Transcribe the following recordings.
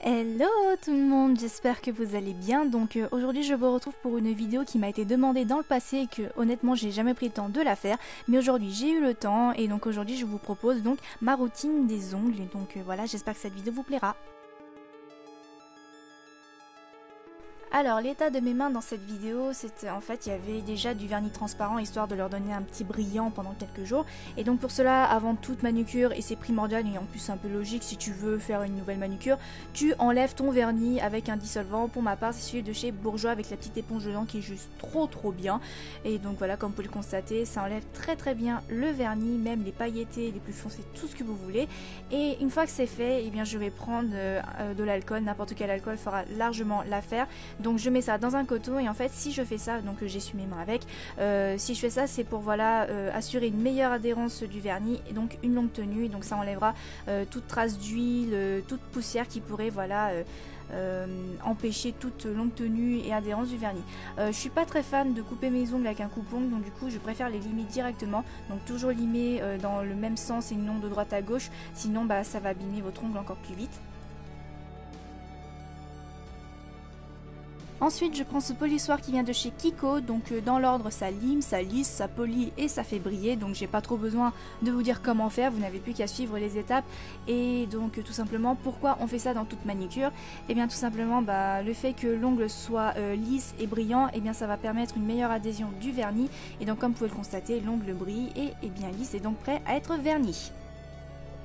Hello tout le monde, j'espère que vous allez bien. Donc aujourd'hui je vous retrouve pour une vidéo qui m'a été demandée dans le passé et que honnêtement j'ai jamais pris le temps de la faire. Mais aujourd'hui j'ai eu le temps et donc aujourd'hui je vous propose donc ma routine des ongles. Et donc voilà, j'espère que cette vidéo vous plaira. Alors l'état de mes mains dans cette vidéo, c'était en fait il y avait déjà du vernis transparent histoire de leur donner un petit brillant pendant quelques jours. Et donc pour cela, avant toute manucure, et c'est primordial et en plus c'est un peu logique, si tu veux faire une nouvelle manucure, tu enlèves ton vernis avec un dissolvant. Pour ma part c'est celui de chez Bourjois avec la petite éponge dedans qui est juste trop bien. Et donc voilà, comme vous pouvez le constater, ça enlève très bien le vernis, même les pailletés, les plus foncés, tout ce que vous voulez. Et une fois que c'est fait, eh bien je vais prendre de l'alcool, n'importe quel alcool fera largement l'affaire. Donc je mets ça dans un coton et en fait si je fais ça, donc j'essuie mes mains avec, si je fais ça c'est pour voilà assurer une meilleure adhérence du vernis et donc une longue tenue. Donc ça enlèvera toute trace d'huile, toute poussière qui pourrait voilà empêcher toute longue tenue et adhérence du vernis. Je suis pas très fan de couper mes ongles avec un coupe-ongle, donc du coup je préfère les limer directement, donc toujours limer dans le même sens et non de droite à gauche, sinon bah ça va abîmer votre ongle encore plus vite. Ensuite, je prends ce polissoir qui vient de chez Kiko, donc dans l'ordre ça lime, ça lisse, ça polit et ça fait briller, donc j'ai pas trop besoin de vous dire comment faire, vous n'avez plus qu'à suivre les étapes. Et donc tout simplement, pourquoi on fait ça dans toute manucure? Et bien tout simplement, le fait que l'ongle soit lisse et brillant, et bien ça va permettre une meilleure adhésion du vernis, et donc comme vous pouvez le constater, l'ongle brille et est bien lisse et donc prêt à être verni.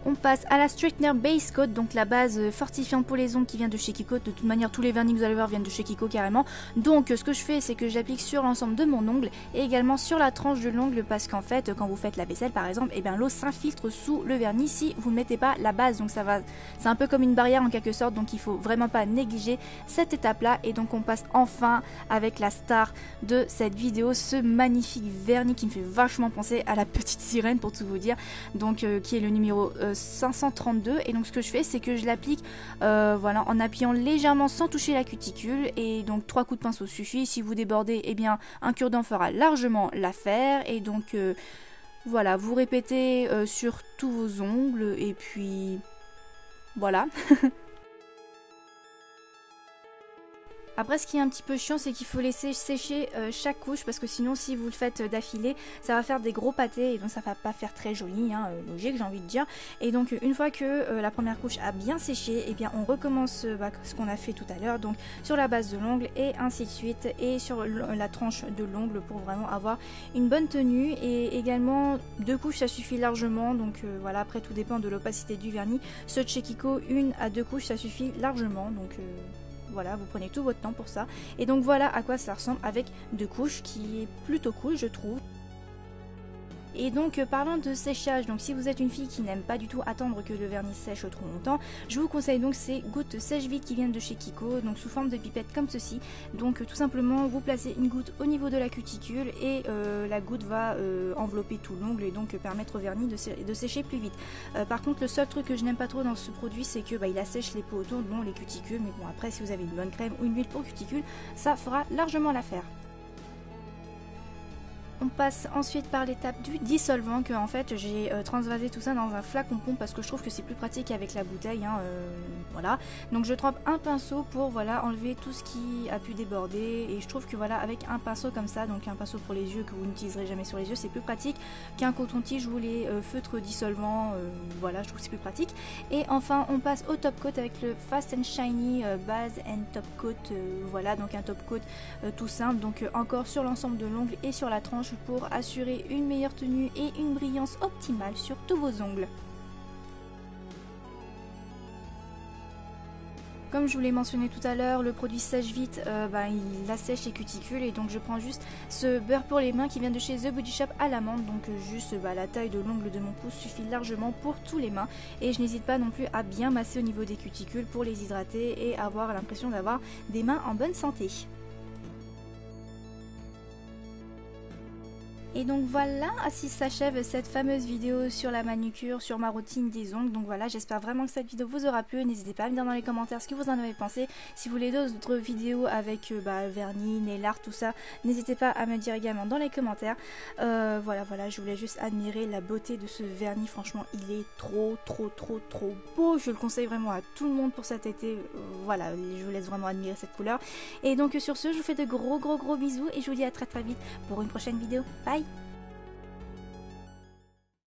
On passe à la Straightener Base Coat, donc la base fortifiante pour les ongles qui vient de chez Kiko. De toute manière, tous les vernis que vous allez voir viennent de chez Kiko carrément. Donc ce que je fais, c'est que j'applique sur l'ensemble de mon ongle et également sur la tranche de l'ongle, parce qu'en fait, quand vous faites la vaisselle par exemple, et bien l'eau s'infiltre sous le vernis si vous ne mettez pas la base. Donc ça va, c'est un peu comme une barrière en quelque sorte, donc il faut vraiment pas négliger cette étape-là. Et donc on passe enfin avec la star de cette vidéo, ce magnifique vernis qui me fait vachement penser à la petite sirène pour tout vous dire, donc qui est le numéro 532. Et donc ce que je fais, c'est que je l'applique voilà, en appuyant légèrement sans toucher la cuticule, et donc 3 coups de pinceau suffit. Si vous débordez, eh bien un cure-dent fera largement l'affaire. Et donc voilà, vous répétez sur tous vos ongles et puis voilà. Après, ce qui est un petit peu chiant, c'est qu'il faut laisser sécher chaque couche, parce que sinon si vous le faites d'affilée, ça va faire des gros pâtés et donc ça va pas faire très joli, hein, logique j'ai envie de dire. Et donc une fois que la première couche a bien séché, et bien on recommence ce qu'on a fait tout à l'heure, donc sur la base de l'ongle et ainsi de suite, et sur la tranche de l'ongle pour vraiment avoir une bonne tenue. Et également 2 couches ça suffit largement, donc voilà, après tout dépend de l'opacité du vernis. Ceux de chez Kiko, 1 à 2 couches ça suffit largement, donc voilà, vous prenez tout votre temps pour ça. Et donc voilà à quoi ça ressemble avec 2 couches, qui est plutôt cool je trouve. Et donc parlant de séchage, donc si vous êtes une fille qui n'aime pas du tout attendre que le vernis sèche trop longtemps, je vous conseille donc ces gouttes sèche-vite qui viennent de chez Kiko, donc sous forme de pipette comme ceci. Donc tout simplement vous placez une goutte au niveau de la cuticule et la goutte va envelopper tout l'ongle et donc permettre au vernis de sécher plus vite. Par contre, le seul truc que je n'aime pas trop dans ce produit, c'est que il assèche les peaux autour, non les cuticules, mais bon, après si vous avez une bonne crème ou une huile pour cuticule, ça fera largement l'affaire. On passe ensuite par l'étape du dissolvant, que en fait j'ai transvasé tout ça dans un flacon pompe parce que je trouve que c'est plus pratique avec la bouteille, hein, voilà. Donc je trempe un pinceau pour voilà enlever tout ce qui a pu déborder, et je trouve que voilà avec un pinceau comme ça, donc un pinceau pour les yeux que vous n'utiliserez jamais sur les yeux, c'est plus pratique qu'un coton-tige ou les feutres dissolvants, voilà, je trouve que c'est plus pratique. Et enfin on passe au top coat avec le Fast and Shiny Base and Top Coat, voilà, donc un top coat tout simple, donc encore sur l'ensemble de l'ongle et sur la tranche pour assurer une meilleure tenue et une brillance optimale sur tous vos ongles. Comme je vous l'ai mentionné tout à l'heure, le produit sèche vite, il assèche les cuticules, et donc je prends juste ce beurre pour les mains qui vient de chez The Body Shop à l'amande, donc juste la taille de l'ongle de mon pouce suffit largement pour tous les mains, et je n'hésite pas non plus à bien masser au niveau des cuticules pour les hydrater et avoir l'impression d'avoir des mains en bonne santé. Et donc voilà, ainsi s'achève cette fameuse vidéo sur la manucure, sur ma routine des ongles. Donc voilà, j'espère vraiment que cette vidéo vous aura plu. N'hésitez pas à me dire dans les commentaires ce que vous en avez pensé. Si vous voulez d'autres vidéos avec vernis, nail art, tout ça, n'hésitez pas à me dire également dans les commentaires. Voilà, je voulais juste admirer la beauté de ce vernis. Franchement, il est trop beau. Je le conseille vraiment à tout le monde pour cet été. Voilà, je vous laisse vraiment admirer cette couleur. Et donc sur ce, je vous fais de gros bisous et je vous dis à très vite pour une prochaine vidéo. Bye!